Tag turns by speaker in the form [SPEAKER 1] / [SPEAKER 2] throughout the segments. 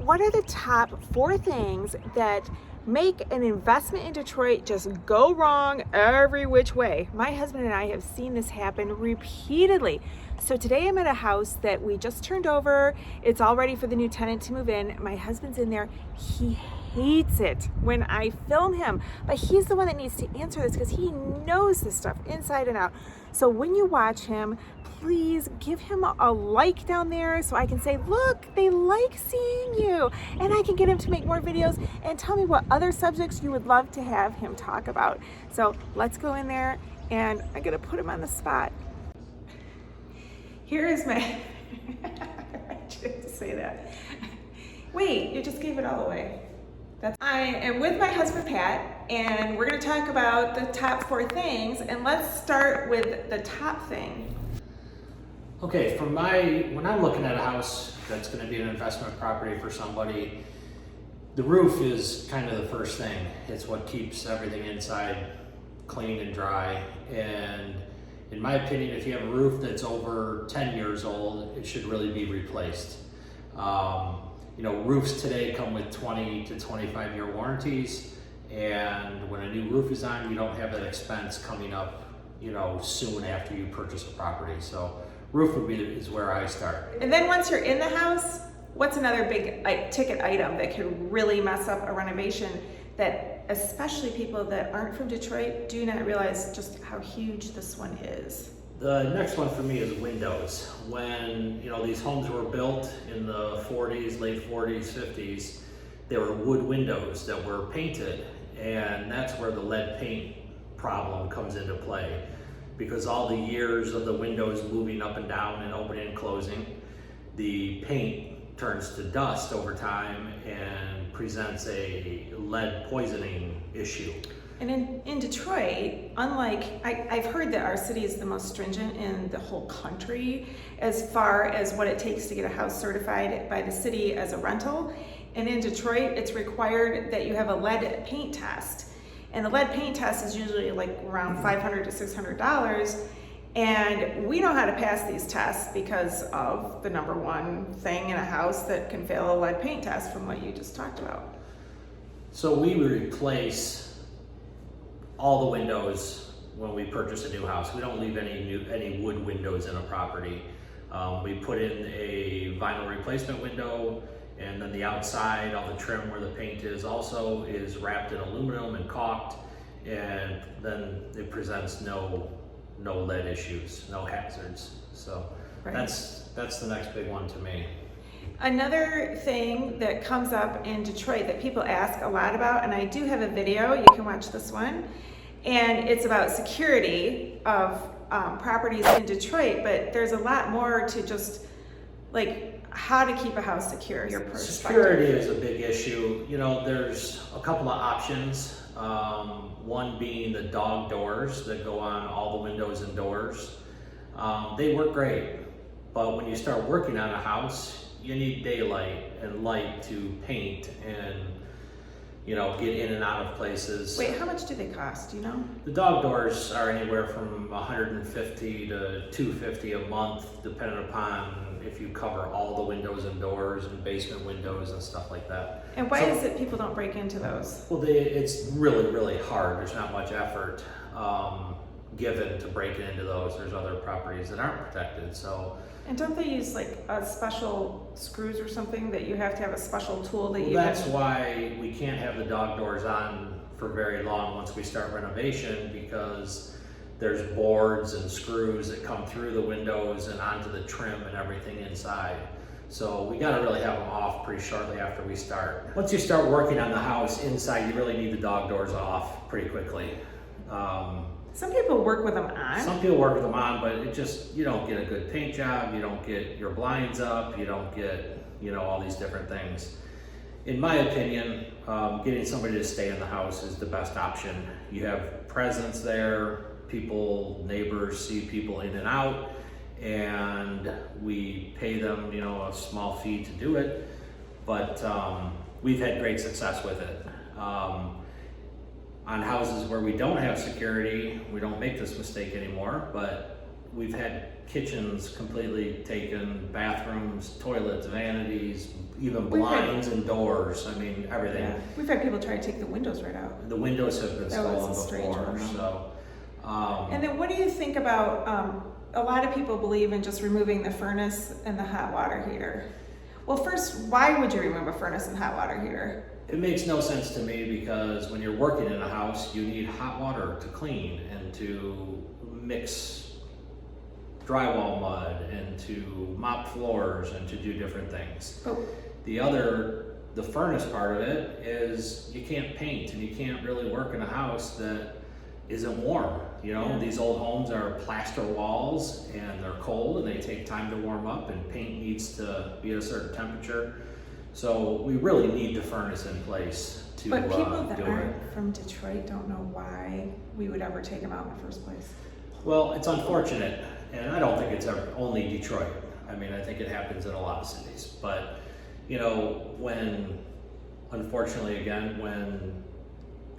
[SPEAKER 1] what are the top 4 things that make an investment in Detroit just go wrong every which way? My husband and I have seen this happen repeatedly. So today I'm at a house that we just turned over. It's all ready for the new tenant to move in. My husband's in there. He hates it when I film him, but he's the one that needs to answer this because he knows this stuff inside and out. So when you watch him, please give him a like down there so I can say, look, they like seeing you. And I can get him to make more videos and tell me what other subjects you would love to have him talk about. So let's go in there and I'm gonna put him on the spot. Here is my, I have to say that. Wait, you just gave it all away. I am with my husband Pat, and we're going to talk about the top 4 things, and let's start with the top thing.
[SPEAKER 2] Okay, when I'm looking at a house that's going to be an investment property for somebody, the roof is kind of the first thing. It's what keeps everything inside clean and dry, and in my opinion, if you have a roof that's over 10 years old, it should really be replaced. Roofs today come with 20 to 25-year warranties, and when a new roof is on, you don't have that expense coming up, soon after you purchase a property. So roof is where I start.
[SPEAKER 1] And then once you're in the house, what's another big ticket item that could really mess up a renovation that especially people that aren't from Detroit do not realize just how huge this one is?
[SPEAKER 2] The next one for me is windows. When these homes were built in the 40s, late 40s, 50s, they were wood windows that were painted, and that's where the lead paint problem comes into play, because all the years of the windows moving up and down and opening and closing, the paint turns to dust over time and presents a lead poisoning issue.
[SPEAKER 1] And in Detroit, unlike, I've heard that our city is the most stringent in the whole country as far as what it takes to get a house certified by the city as a rental. And in Detroit, it's required that you have a lead paint test. And the lead paint test is usually like around $500 to $600. And we know how to pass these tests because of the number one thing in a house that can fail a lead paint test from what you just talked about.
[SPEAKER 2] So we replace all the windows when we purchase a new house. We don't leave any wood windows in a property. We put in a vinyl replacement window, and then the outside, all the trim where the paint is also is wrapped in aluminum and caulked, and then it presents no lead issues, no hazards. So right. That's the next big one to me.
[SPEAKER 1] Another thing that comes up in Detroit that people ask a lot about, and I do have a video, you can watch this one, and it's about security of properties in Detroit, but there's a lot more to just like how to keep a house secure. Your perspective.
[SPEAKER 2] Security is a big issue. There's a couple of options. One being the dog doors that go on all the windows and doors. They work great, but when you start working on a house, you need daylight and light to paint and get in and out of places.
[SPEAKER 1] Wait, how much do they cost? Do you know?
[SPEAKER 2] The dog doors are anywhere from $150 to $250 a month, depending upon if you cover all the windows and doors and basement windows and stuff like that.
[SPEAKER 1] And why is it people don't break into those?
[SPEAKER 2] Well, it's really, really hard. There's not much effort given to break into those. There's other properties that aren't protected, so.
[SPEAKER 1] And don't they use like a special screws or something that you have to have a special tool that you?
[SPEAKER 2] That's why we can't have the dog doors on for very long once we start renovation, because there's boards and screws that come through the windows and onto the trim and everything inside. So we got to really have them off pretty shortly after we start. Once you start working on the house inside, you really need the dog doors off pretty quickly.
[SPEAKER 1] Some people work with them on.
[SPEAKER 2] Some people work with them on, but you don't get a good paint job, you don't get your blinds up, you don't get, all these different things. In my opinion, getting somebody to stay in the house is the best option. You have presence there, neighbors see people in and out, and we pay them, a small fee to do it, but we've had great success with it. On houses where we don't have security, we don't make this mistake anymore, but we've had kitchens completely taken, bathrooms, toilets, vanities, even blinds and doors. I mean, everything.
[SPEAKER 1] Yeah. We've had people try to take the windows right out.
[SPEAKER 2] The windows have been
[SPEAKER 1] That was
[SPEAKER 2] stolen
[SPEAKER 1] a strange
[SPEAKER 2] before,
[SPEAKER 1] one.
[SPEAKER 2] so.
[SPEAKER 1] And then what do you think about, a lot of people believe in just removing the furnace and the hot water heater. Well, first, why would you remove a furnace and hot water heater?
[SPEAKER 2] It makes no sense to me because when you're working in a house, you need hot water to clean and to mix drywall mud and to mop floors and to do different things.
[SPEAKER 1] Oh.
[SPEAKER 2] The furnace part of it is you can't paint and you can't really work in a house that isn't warm. You know, these old homes are plaster walls and they're cold and they take time to warm up, and paint needs to be at a certain temperature. So we really need the furnace in place to
[SPEAKER 1] But people that
[SPEAKER 2] do
[SPEAKER 1] aren't
[SPEAKER 2] it.
[SPEAKER 1] from Detroit don't know why we would ever take them out in the first place.
[SPEAKER 2] Well, it's unfortunate, and I don't think it's ever only Detroit. I mean, I think it happens in a lot of cities. But, you know, unfortunately again, when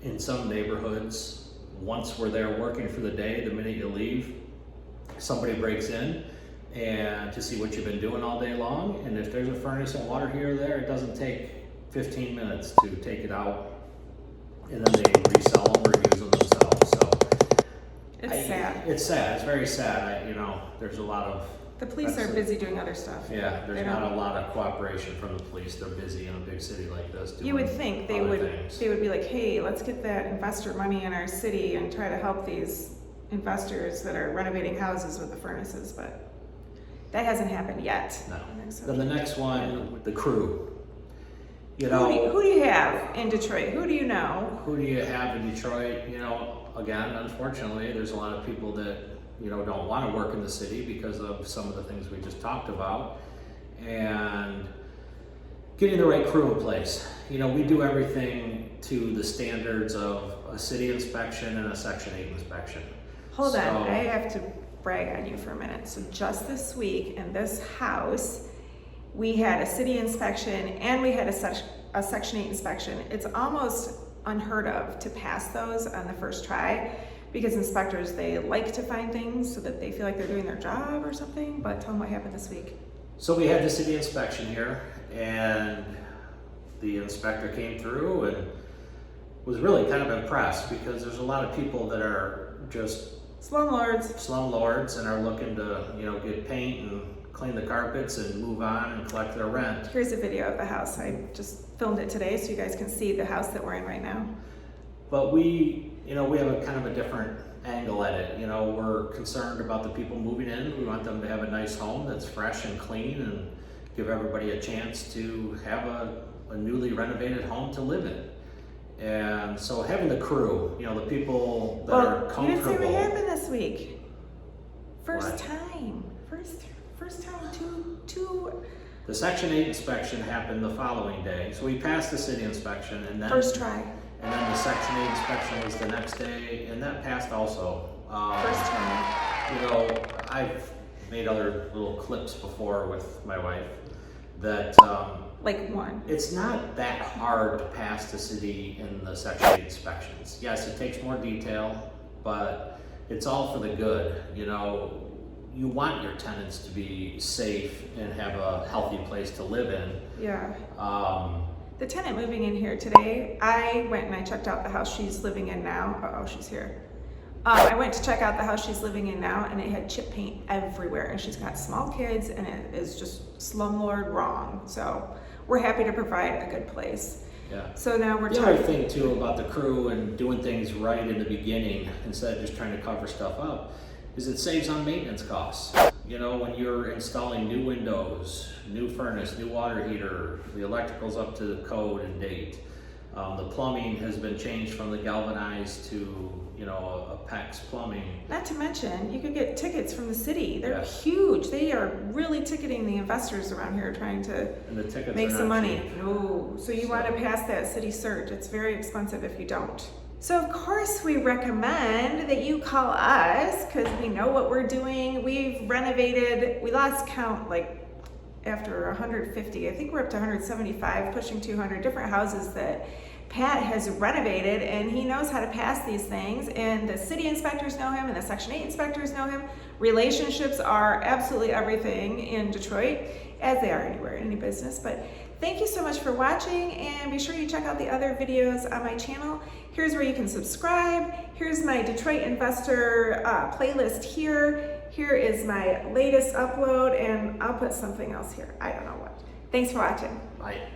[SPEAKER 2] in some neighborhoods, once we're there working for the day, the minute you leave, somebody breaks in and to see what you've been doing all day long. And if there's a furnace and water heater there, it doesn't take 15 minutes to take it out, and then they resell them or use them themselves. So
[SPEAKER 1] It's sad.
[SPEAKER 2] It's sad. It's very sad. There's a lot of.
[SPEAKER 1] The police are busy doing other stuff.
[SPEAKER 2] Yeah,
[SPEAKER 1] They
[SPEAKER 2] there's
[SPEAKER 1] don't-
[SPEAKER 2] not a lot of cooperation from the police. They're busy in a big city like this doing
[SPEAKER 1] You would think they
[SPEAKER 2] other
[SPEAKER 1] would
[SPEAKER 2] things.
[SPEAKER 1] be like, hey, let's get that investor money in our city and try to help these investors that are renovating houses with the furnaces, but that hasn't happened yet.
[SPEAKER 2] No.
[SPEAKER 1] So-
[SPEAKER 2] Then the next one, the crew.
[SPEAKER 1] Who do you have in Detroit? Who do you know?
[SPEAKER 2] Who do you have in Detroit? Again, unfortunately, there's a lot of people that, don't want to work in the city because of some of the things we just talked about. And getting the right crew in place. We do everything to the standards of a city inspection and a Section 8 inspection.
[SPEAKER 1] Hold on,
[SPEAKER 2] So-
[SPEAKER 1] I have to brag on you for a minute. So just this week in this house, we had a city inspection and we had a Section 8 inspection. It's almost unheard of to pass those on the first try, because inspectors, they like to find things so that they feel like they're doing their job or something. But tell them what happened this week.
[SPEAKER 2] So we had the city inspection here, and the inspector came through and was really kind of impressed, because there's a lot of people that are just slumlords and are looking to, get paint and clean the carpets and move on and collect their rent.
[SPEAKER 1] Here's a video of the house. I just filmed it today so you guys can see the house that we're in right now.
[SPEAKER 2] But we have a kind of a different angle at it. We're concerned about the people moving in. We want them to have a nice home that's fresh and clean and give everybody a chance to have a newly renovated home to live in. And so having the crew, the people that are comfortable.
[SPEAKER 1] You didn't say what happened this week. First
[SPEAKER 2] What?
[SPEAKER 1] time, two.
[SPEAKER 2] The Section 8 inspection happened the following day. So we passed the city inspection, and then
[SPEAKER 1] First try.
[SPEAKER 2] And then the Section 8 inspection was the next day, and that passed also.
[SPEAKER 1] First time.
[SPEAKER 2] I've made other little clips before with my wife that
[SPEAKER 1] Like one.
[SPEAKER 2] it's not that hard to pass the city in the Section 8 inspections. Yes, it takes more detail, but it's all for the good. You want your tenants to be safe and have a healthy place to live in.
[SPEAKER 1] Yeah.
[SPEAKER 2] The
[SPEAKER 1] tenant moving in here today, I went and I checked out the house she's living in now. Oh, she's here. I went to check out the house she's living in now, and it had chip paint everywhere, and she's got small kids, and it is just slumlord wrong. So we're happy to provide a good place.
[SPEAKER 2] Yeah.
[SPEAKER 1] So now we're
[SPEAKER 2] The other thing too about the crew and doing things right in the beginning instead of just trying to cover stuff up is it saves on maintenance costs. When you're installing new windows, new furnace, new water heater, the electrical's up to the code and date. The plumbing has been changed from the galvanized to, a PEX plumbing.
[SPEAKER 1] Not to mention, you could get tickets from the city. They're
[SPEAKER 2] Yes.
[SPEAKER 1] huge. They are really ticketing the investors around here trying to
[SPEAKER 2] And the tickets
[SPEAKER 1] make
[SPEAKER 2] are
[SPEAKER 1] some
[SPEAKER 2] not
[SPEAKER 1] money.
[SPEAKER 2] cheap.
[SPEAKER 1] No. So you want to pass that city search. It's very expensive if you don't. So of course we recommend that you call us because we know what we're doing. We've renovated, we lost count, like after 150, I think we're up to 175, pushing 200 different houses that Pat has renovated, and he knows how to pass these things, and the city inspectors know him and the Section 8 inspectors know him. Relationships are absolutely everything in Detroit, as they are anywhere, in any business. But thank you so much for watching, and be sure you check out the other videos on my channel. Here's where you can subscribe. Here's my Detroit Investor playlist here. Here is my latest upload, and I'll put something else here. I don't know what. Thanks for watching.
[SPEAKER 2] Bye.